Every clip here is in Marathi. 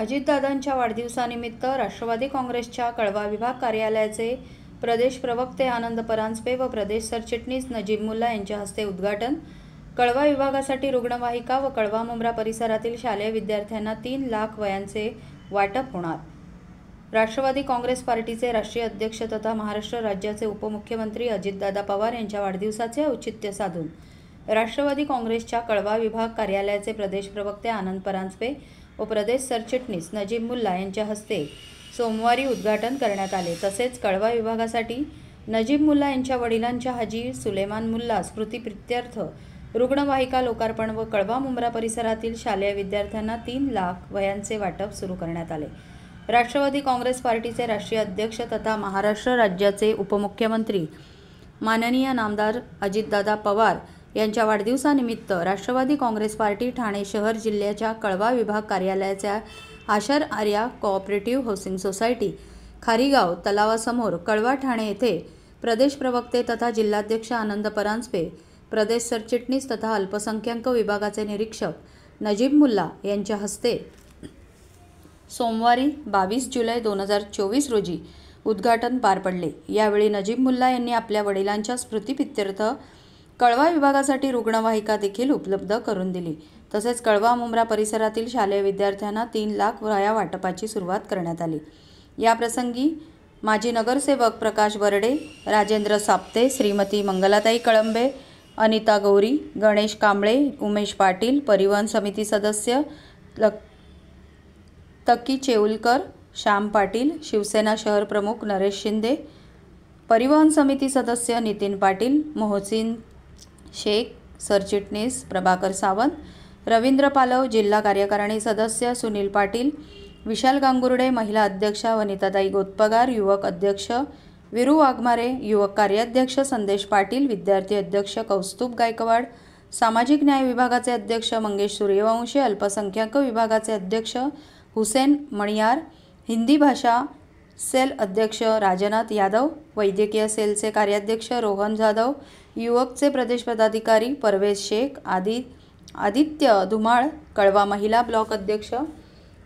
अजितदादांच्या वाढदिवसानिमित्त राष्ट्रवादी काँग्रेसच्या कळवा विभाग कार्यालयाचे प्रदेश प्रवक्ते आनंद परांजपे व प्रदेश सरचिटणीस नजीब मुल्ला यांच्या हस्ते उद्घाटन। कळवा विभागासाठी रुग्णवाहिका व कळवा मुंब्रा परिसरातील शालेय विद्यार्थ्यांना 3 लाख वह्यांचे वाटप होणार। राष्ट्रवादी काँग्रेस पार्टीचे राष्ट्रीय अध्यक्ष तथा महाराष्ट्र राज्याचे उपमुख्यमंत्री अजितदादा पवार यांच्या वाढदिवसाचे औचित्य साधून राष्ट्रवादी काँग्रेसच्या कळवा विभाग कार्यालयाचे प्रदेश प्रवक्ते आनंद परांजपे व प्रदेश सरचिटणीस नजीब मुल्ला यांच्या हस्ते सोमवारी उद्घाटन करण्यात आले। तसेच कळवा विभागासाठी नजीब मुल्ला यांच्या वडिलांच्या हाजी सुलेमान मुल्ला स्मृतिप्रित्यर्थ रुग्णवाहिका लोकार्पण व कळवा मुंब्रा परिसरातील शालेय विद्यार्थ्यांना 3 लाख वह्यांचे वाटप सुरू करण्यात आले। राष्ट्रवादी काँग्रेस पार्टीचे राष्ट्रीय अध्यक्ष तथा महाराष्ट्र राज्याचे उपमुख्यमंत्री माननीय नामदार अजितदादा पवार यांच्या वाढदिवसानिमित्त राष्ट्रवादी काँग्रेस पार्टी ठाणे शहर जिल्ह्याच्या कळवा विभाग कार्यालयाच्या Ashar Arya cooperative housing society Kharigaon तलावासमोर कळवा ठाणे येथे प्रदेश प्रवक्ते तथा जिल्हाध्यक्ष आनंद परांजपे, प्रदेश सरचिटणीस तथा अल्पसंख्याक विभागाचे निरीक्षक नजीब मुल्ला यांच्या हस्ते सोमवारी 22 जुलै 2024 रोजी उद्घाटन पार पडले। यावेळी नजीब मुल्ला यांनी आपल्या वडिलांच्या स्मृतिप्रित्यर्थ कळवा विभागासाठी रुग्णवाहिका देखील उपलब्ध करून दिली। तसेच कळवा मुंब्रा परिसरातील शालेय विद्यार्थ्यांना 3 लाख वह्या वाटपाची सुरुवात करण्यात आली। या प्रसंगी माजी नगरसेवक प्रकाश बर्डे, राजेंद्र साप्ते, श्रीमती मंगलाताई कळंबे, अनिता गौरी, गणेश कांबळे, उमेश पाटील, परिवहन समिती सदस्य तकी चेऊलकर, श्याम पाटील, शिवसेना शहर प्रमुख नरेश शिंदे, परिवहन समिती सदस्य नितीन पाटील, मोहसिन शेख, सरचिटणीस प्रभाकर सावंत, रवींद्र पालव, जिल्हा कार्यकारिणी सदस्य सुनील पाटील, विशाल गांगुर्डे, महिला अध्यक्षा वनिताताई गोतपगार, युवक अध्यक्ष विरू वाघमारे, युवक कार्याध्यक्ष संदेश पाटील, विद्यार्थी अध्यक्ष कौस्तुभ गायकवाड, सामाजिक न्याय विभागाचे अध्यक्ष मंगेश सूर्यवंशी, अल्पसंख्याक विभागाचे अध्यक्ष हुसेन मणियार, हिंदी भाषा सेल अध्यक्ष राजनाथ यादव, वैद्यकीय सेलचे कार्याध्यक्ष रोहन जाधव, युवकचे प्रदेश पदाधिकारी परवेज शेख, आदित्य धुमाळ, कळवा महिला ब्लॉक अध्यक्ष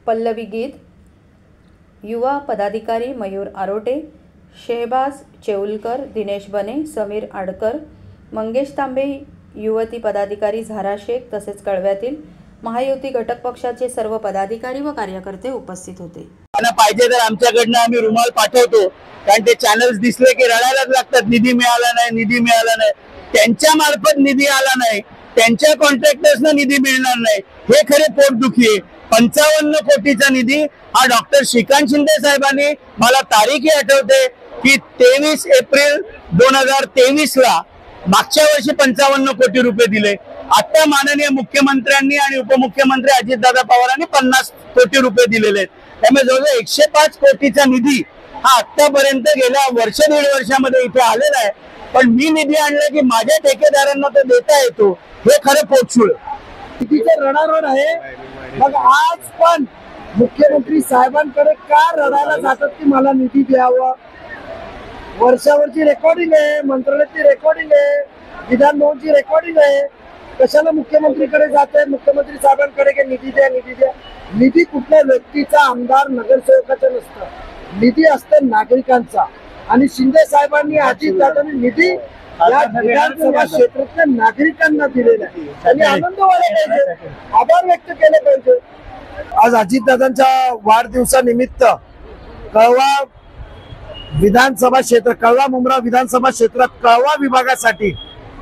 पल्लवी गीत, युवा पदाधिकारी मयूर आरोटे, शेहबाज चेऊलकर, दिनेश बने, समीर आडकर, मंगेश तांबे, युवती पदाधिकारी झारा शेख तसेच कळव्यातील महायुती घटक पक्षाचे सर्व पदाधिकारी व कार्यकर्ते उपस्थित होते। पाहिजे तर आमच्याकडनं आम्ही रुमाल पाठवतो, कारण ते चॅनल्स दिसले की रडायलाच लागतात, निधी मिळाला नाही, निधी मिळाला नाही। त्यांच्या मार्फत निधी आला नाही, त्यांच्या कॉन्ट्रॅक्टर्सना निधी मिळणार नाही, हे खरे पोटदुखी आहे। 55 कोटीचा निधी हा डॉक्टर श्रीकांत शिंदे साहेबांनी, मला तारीखही आठवते की 23 एप्रिल 2023 ला मागच्या वर्षी 55 कोटी रुपये दिले। आता माननीय मुख्यमंत्र्यांनी आणि उपमुख्यमंत्री अजितदादा पवारांनी 50 कोटी रुपये दिलेले आहेत। त्यामुळे जवळजवळ 105 कोटीचा निधी हा आतापर्यंत गेल्या 1.5 वर्षामध्ये इथे आलेला आहे। पण मी निधी आणला की माझ्या ठेकेदारांना तो देता येतो, हे खरं पोटसूळ निधीचं रडारड आहे। मग आज पण मुख्यमंत्री साहेबांकडे का रडायला जातात की मला निधी द्यावा? वर्षावरची रेकॉर्डिंग आहे, मंत्रालयाची रेकॉर्डिंग आहे, विधान भवनची रेकॉर्डिंग आहे। कशाला मुख्यमंत्रीकडे जाते, मुख्यमंत्री साहेबांकडे की निधी द्या निधी द्या? निधी कुठल्या व्यक्तीचा, आमदार नगरसेवकाचा नसतं, निधी असतं नागरिकांचा। आणि शिंदे साहेबांनी अजितदादांनी निधी या विधानसभा क्षेत्रातल्या नागरिकांना दिलेला आहे। त्यांनी आनंद वाटला पाहिजे, आभार व्यक्त केले पाहिजे। आज अजितदादांच्या वाढदिवसानिमित्त कळवा विधानसभा क्षेत्र, कळवा मुंब्रा विधानसभा क्षेत्रात कळवा विभागासाठी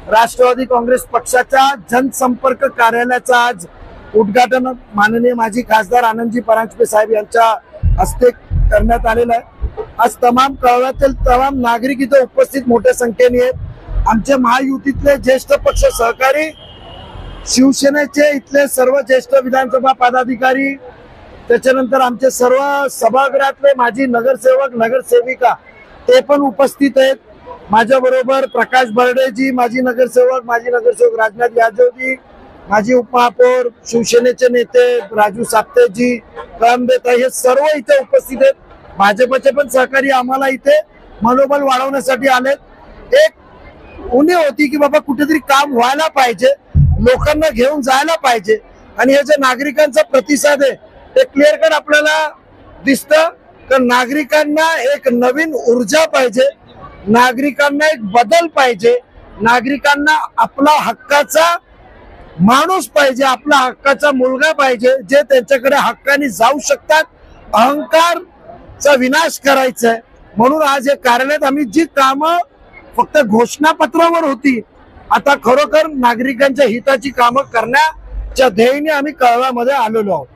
राष्ट्रवादी काँग्रेस पक्षाच्या जनसंपर्क कार्यालयाचा आज उद्घाटन माननीय माजी खासदार आनंदजी परांजपे साहेब यांच्या हस्ते करण्यात आलेलं आहे। आज तमाम कळव्यातील तमाम नागरिक इथे उपस्थित मोठ्या संख्येने आहेत। आमचे महायुतीतले ज्येष्ठ पक्ष सहकारी, शिवसेनेचे इथले सर्व ज्येष्ठ विधानसभा पदाधिकारी, त्याच्यानंतर आमचे सर्व सभागृहातले माजी नगरसेवक नगरसेविका ते पण उपस्थित आहेत। माझ्या बरोबर प्रकाश बर्डेजी माजी नगरसेवक राजनाथ यादवजी, माजी उपमहापौर, शिवसेनेचे नेते राजू साप्तेजी, कळंबेताई, हे सर्व इथे उपस्थित आहेत। भाजपचे पण सहकारी आम्हाला इथे मनोबल वाढवण्यासाठी आलेत। एक उणीव होती की बाबा कुठेतरी काम व्हायला पाहिजे, लोकांना घेऊन जायला पाहिजे, आणि हे जे नागरिकांचा प्रतिसाद आहे ते क्लिअर कट आपल्याला दिसतं तर नागरिकांना एक नवीन ऊर्जा पाहिजे, नागरिकांना एक बदल पाहिजे, नागरिकांना आपला हक्काचा माणूस पाहिजे, आपला हक्काचा मुलगा पाहिजे, जे त्यांच्याकडे हक्काने जाऊ शकतात. अहंकारचा विनाश करायचा आहे म्हणून आज हे कार्यालयात आम्ही जी कामं फक्त घोषणापत्रावर होती, आता खरोखर नागरिकांच्या हिताची कामं करण्याच्या ध्येयाने आम्ही कळव्यामध्ये आलेलो आहोत.